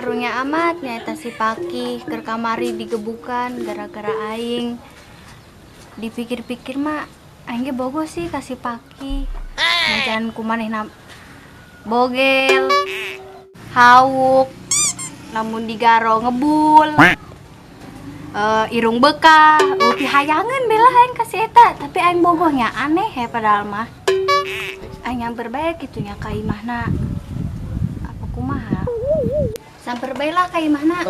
Karunya amat nyata si Paki ke kamari digebukan gara-gara aing. Dipikir-pikir mah aing ge bogo sih kasih Paki. Macan kumaneh bogel, hauk, namun digaro ngebul. Irung bekah, upi hayangan bela aing kasih eta, tapi aing bogohnya aneh he padahal mah. Aing yang berbaik gitunya ka imahna. Apa kumaha? Samper bae lah ka imahna.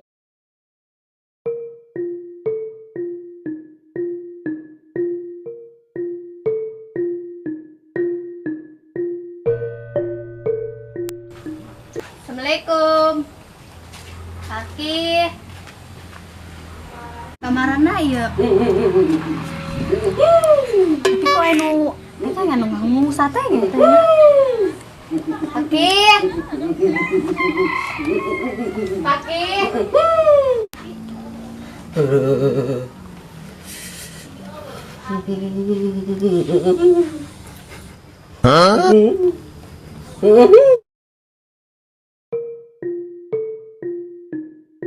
Assalamualaikum. Paki. Kamarana ieu. Tapi kok anu kita nganu ngomong sate gitu ya. Paki. Paki.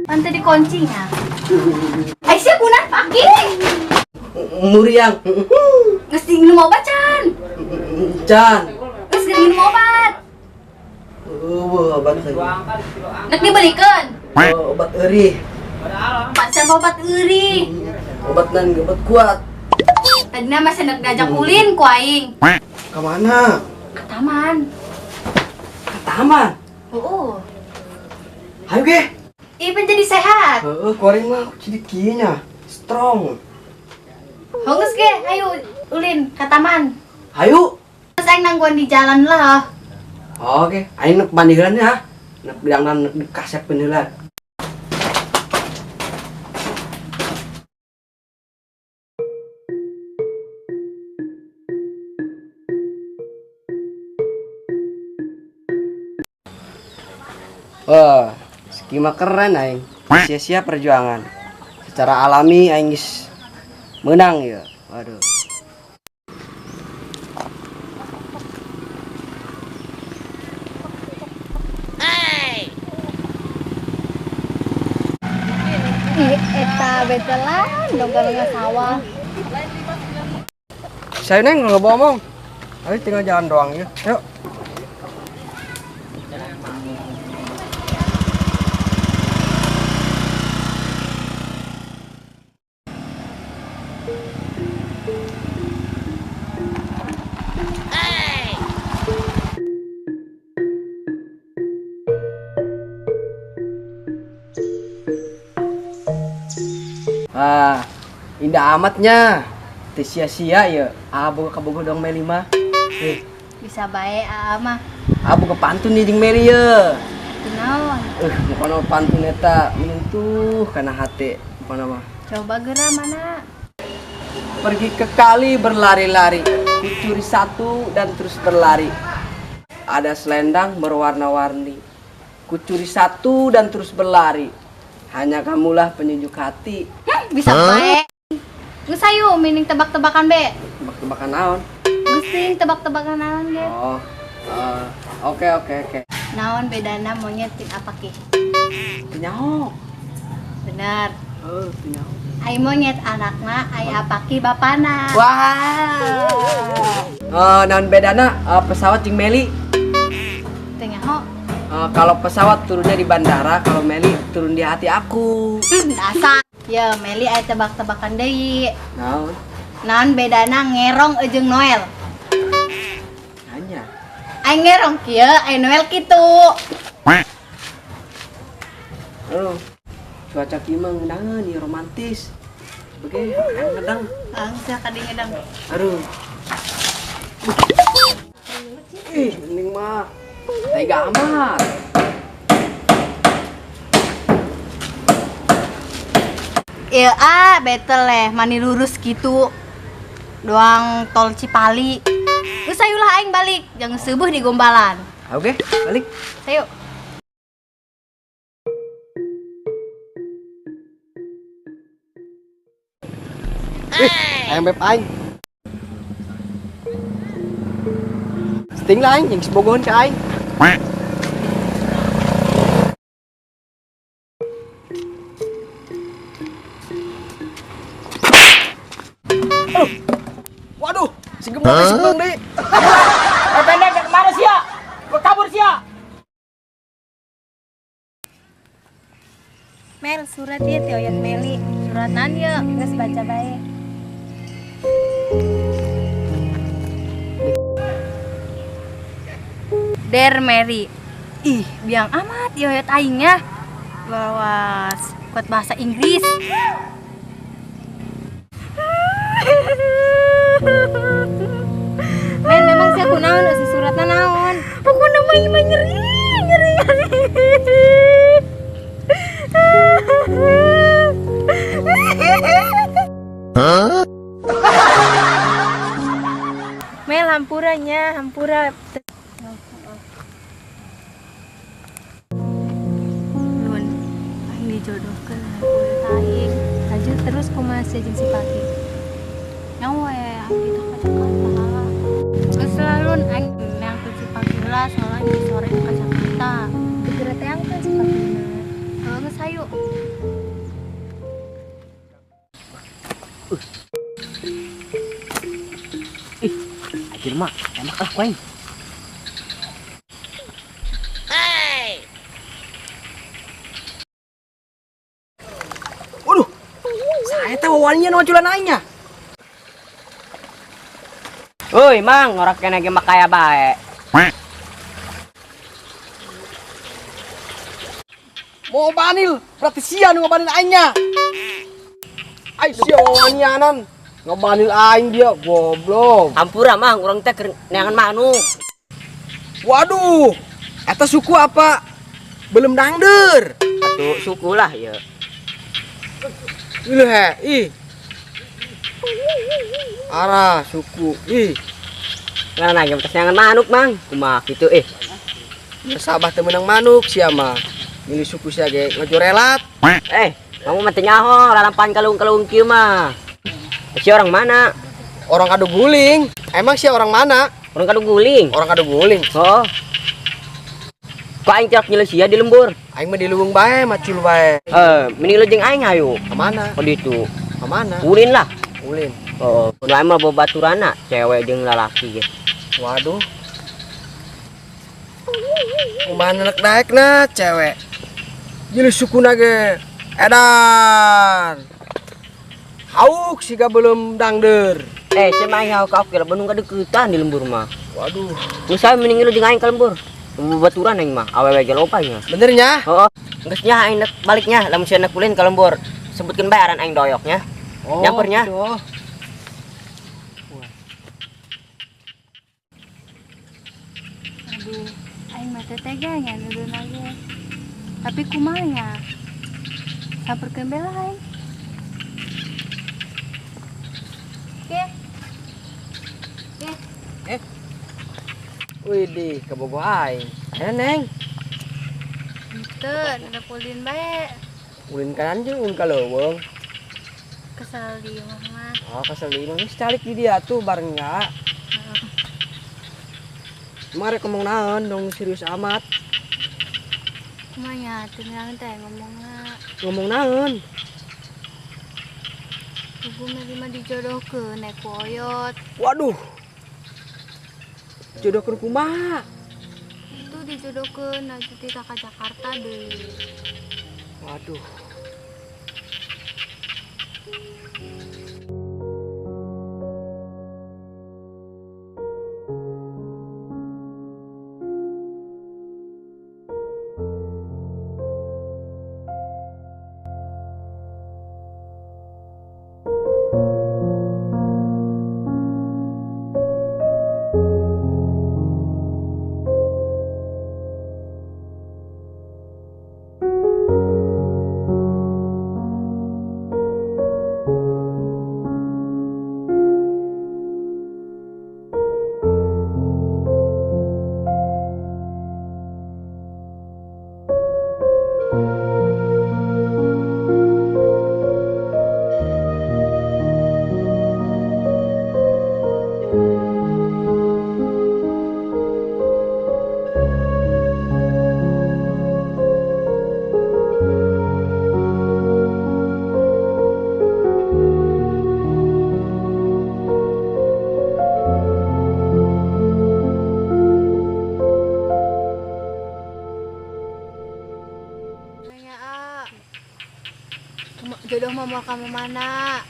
Pantai dikuncinya. Aisyah kunan Paki. Muriang. Geus minum obat Can. Can. Geus minum obat. Obat lagi. Nek dibelikeun. Obat eueuh. Pacan obat eueuh. Obat nan obat kuat. Tadina masih nek ngajak ulin ku aing. Ke mana? Ke taman. Ke taman. Heeh. Ayo ge. Ieu jadi sehat. Kuring mah cilik kieu nya. Strong. Hongges ge, ayo ulin ke taman. Hayu. Terus aing nangguan di jalan lah. Oke, aing nek mandi heula nya. Nek bilang nek dikasepkeun heula. Wah, skema keren aing. Sia-sia perjuangan. Secara alami aing geus menang ya. Waduh. Eta betelan dongeng sawah. Saya neng nggak ngomong. Ayo tinggal jalan doang ya. Yuk. Ah, indah amatnya. Teu sia-sia ya. Abu kabogoh dong Meli mah. Bisa bae mah. Abu ke pantun jeung Meli ye. Kunaon? Mukana pantun eta menyentuh kana hate. Mukana mah. Coba geura mana? Pergi ke kali berlari-lari, kucuri satu dan terus berlari. Ada selendang berwarna-warni. Kucuri satu dan terus berlari. Hanya kamulah penyejuk hati. Bisa bae. Geus ayo mining tebak-tebakan be. Tebak-tebakan naon? Geus ting tebak-tebakan naon ge. Oh. Oke. Naon bedana monyet jeung apa ki? Penyaho. Bener. Oh, penyaho. Ai monyet anakna, ai apa ki bapana. Wah. Naon bedana pesawat jeung Meli? Teu nyaho. Kalau pesawat turunnya di bandara, kalau Meli turun di hati aku. Dasar. Ya, Meli aya tebak-tebakan deui. Naon? Naon bedana ngerong jeung Noel? Nanya. Ai ngerong kieu, ai Noel kitu. Aduh, cuaca kieu mah ngeundangan nih romantis. Oke, ngedang. Angsa ka ngedang. Aduh. Ih, mending mah tega amat. Ieu betel mani lurus gitu. Doang tol Cipali. Geus sayulah aing balik, jangan seubuh di gombalan. Oke, balik. Ayo. Ayam beb aing. Sting lah aing, yang sebogohan ke aing. Si gemuk si belum deh. Pendek dari mana sih ya? Gua kabur sih ya. Mel, surat ieu ti oyot Meli. Suratan yuk, geus baca bae. Der Mary. Ih, biang amat ieu oyot aingnya. Bawas kuat bahasa Inggris. Men, memang sih aku naon si suratna naon? Aku nama ima nyeri. Mel, hampuranya, hampura. Lun, aing dijodohkeun kulit aing. Lanjut terus kumaha jeung si Pati. Nyawa ya, aing ditaka-taka. Geus selalu aing neang ke si Pati lah, soalnya di sore ke Jakarta. Segera teang kan si Pati. Geus hayu. Akhir mah, enak lah kuing. Waduh, saya teh wawanian wajulan aingnya. Woi, Mang, orang kena ge makaya bae. Mau banil, berarti sia nu ngabanil aingnya. Ai sia wawanianan. Ngabanil aing dia, goblok. Hampura, Mang, urang teh keur neangan manuk. Waduh, eta suku apa? Belum dangder. Atuh suku lah ya. Ih, ih. Arah suku, ih. Karena ge tes neangan manuk, Mang. Kumaha kitu Sabah teu meunang manuk sia mah. Milih suku sia ge ngajorelat. Kamu mah teu nyaho, lalapan kalung-kalung kieu mah. Si orang mana? Orang kadu guling. Emang sia orang mana? Orang kadu guling. Orang kadu guling. Oh. Kok aing tiap nyeleu sia di lembur? Aing mah di leuweung bae, macul bae. Mending jeung aing hayu. Ka mana? Oh ditu. Ka mana? Ulin lah. Ulin. Oh, nu aing mah babaturana, cewek jeung lalaki ge. Waduh. Kumaha nek daekna cewek. Jadi sukuna ge edan. Hauk siga belum dangder. Cenah aing hauk kira Bandung kadeuketan di lembur mah. Waduh. Geus sae mending lu jeung aing ka lembur. Babaturan aing mah, awewe ge loba nya. Bener nya? Heeh. Geus nya aing baliknya, lamun sia ulin ka lembur. Sebutkeun bae aran aing doyoknya. Nyampernya. Gitu. Aduh, aing mah teh tega nya nuduh lagi. Tapi kumaha nya? Samperkeun bae lah aing. Widih, kebogo aing. Neng, Teu, udah ulin bae. ulin kanan jeung ulin ka leuweung. Kesal di mah. Oh, kesel deui mah geus calik di dia tuh bareng ya. Mari ngomong naon dong serius amat. Kumaha nya teu nang teh ngomongna. Ngomong naon? Ibu mah dijodohkeun naik ku oyot. Waduh. Jodohkeun kumaha? Itu dijodohkeun na cuti ka Jakarta deui. Waduh. Jodoh mama kamu mana?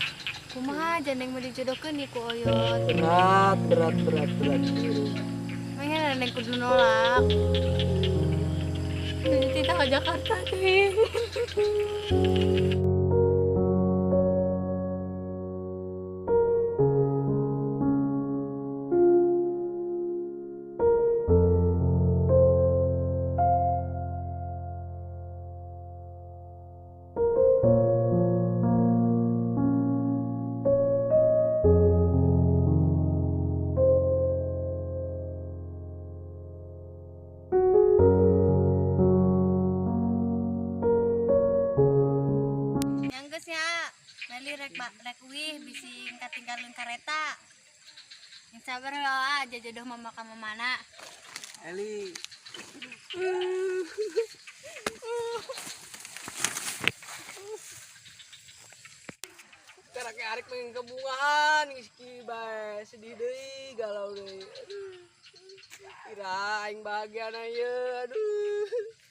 Kumaha jandeng mau dijodohkeun ku Oyot. Berat. Makanya nenek kudu nolak. Jadi tidak ke Jakarta deh. Yang geusnya, Meli rek wih bising katinggalin kareta. Yang sabar aja jodoh mama kamu mana. Eli. Karek arek pengen kebungahan iski bae sedih deui galau deui. Aduh. Kira aing bahagia na ieu aduh.